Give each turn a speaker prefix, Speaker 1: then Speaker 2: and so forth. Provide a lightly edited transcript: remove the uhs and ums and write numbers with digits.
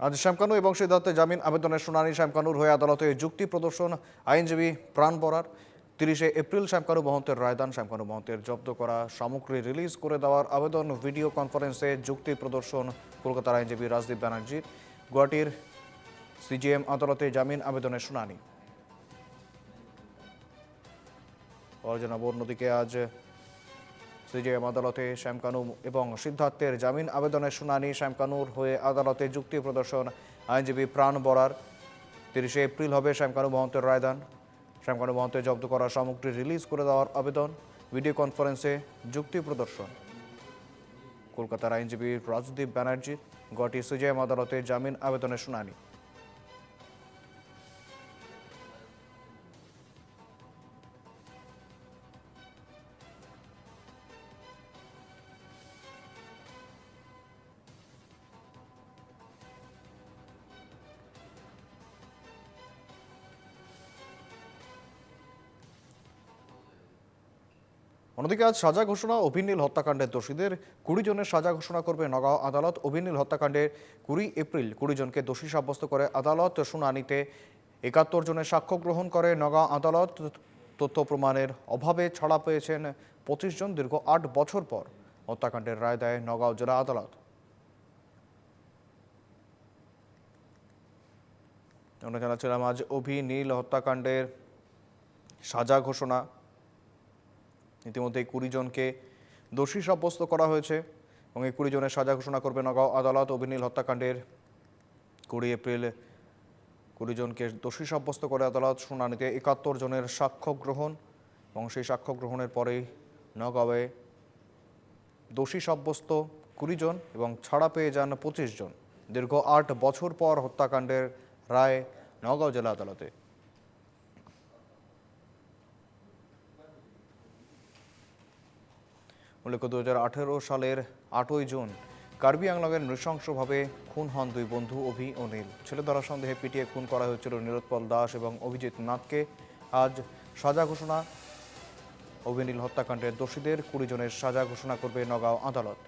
Speaker 1: আজ শ্যামকানু এবং সিদ্ধার্থের জামিন আবেদনের শুনানি। শ্যামকানুর হয়ে আদালতে যুক্তি প্রদর্শন আইনজীবী প্রাণ বরার। 30 এপ্রিল শ্যামকানু মহন্তের রায়দান। শ্যামকানু মহন্তের জব্দ করা সামগ্রী রিলিজ করে দেওয়ার আবেদন। ভিডিও কনফারেন্সে যুক্তি প্রদর্শন কলকাতার আইনজীবী রাজদীপ ব্যানার্জির। গুয়াহাটির সিজিএম আদালতে জামিন আবেদনের শুনানি। জানাবো অন্যদিকে আজ সিজিএম আদালতে শ্যামকানু এবং সিদ্ধার্থের জামিন আবেদনের শুনানি। শ্যামকানুর হয়ে আদালতে যুক্তি প্রদর্শন আইনজীবী প্রাণ বরার। 30 এপ্রিল হবে শ্যামকানু মহন্তের রায়দান। শ্যামকানু মহন্তের জব্দ করা সামগ্রী রিলিজ করে দেওয়ার আবেদন। ভিডিও কনফারেন্সে যুক্তি প্রদর্শন কলকাতার আইনজীবী রাজদীপ ব্যানার্জির। গুয়াহাটি সিজিএম আদালতে জামিন আবেদনের শুনানি। অন্যদিকে আজ সাজা ঘোষণা অভিনীল হত্যাকাণ্ডের দোষীদের 20 জনের সাজা ঘোষণা করবে নগাঁও আদালত। অভিনীল হত্যাকাণ্ডে 20 এপ্রিল 20 জনকে দোষী সাব্যস্ত করে আদালত। শুনানিতে 71 জনের সাক্ষ্য গ্রহণ করে নগাঁও আদালত। তথ্য প্রমাণের অভাবে ছাড়া পেয়েছেন 25 জন। দীর্ঘ 8 বছর পর হত্যাকাণ্ডের রায় দেয় নগাঁও জেলা আদালত। আমরা জানাচ্ছিলাম আজ অভিনীল হত্যাকাণ্ডের সাজা ঘোষণা। ইতিমধ্যে 20 জনকে দোষী সাব্যস্ত করা হয়েছে এবং এই 20 জনের সাজা ঘোষণা করবে নগাঁও আদালত। অভিনীল হত্যাকাণ্ডের 20 এপ্রিল 20 জনকে দোষী সাব্যস্ত করে আদালত। শুনানিতে 71 জনের সাক্ষ্য গ্রহণ এবং সেই সাক্ষ্য গ্রহণের পরেই নগাঁওয়ে দোষী সাব্যস্ত 20 জন এবং ছাড়া পেয়ে যান 25 জন। দীর্ঘ 8 বছর পর হত্যাকাণ্ডের রায় নগাঁও জেলা আদালতে। উল্লেখ্য 2018 সালের 8ই জুন কার্বি আংলংয়ের নৃশংসভাবে খুন হন দুই বন্ধু অভি ও নীল। ছেলেধরা সন্দেহে পিটিয়ে খুন করা হয়েছিল নীলোৎপল দাস এবং অভিজিৎ নাথকে। আজ সাজা ঘোষণা। অভিনীল হত্যাকাণ্ডের দোষীদের 20 জনের সাজা ঘোষণা করবে নগাঁও আদালত।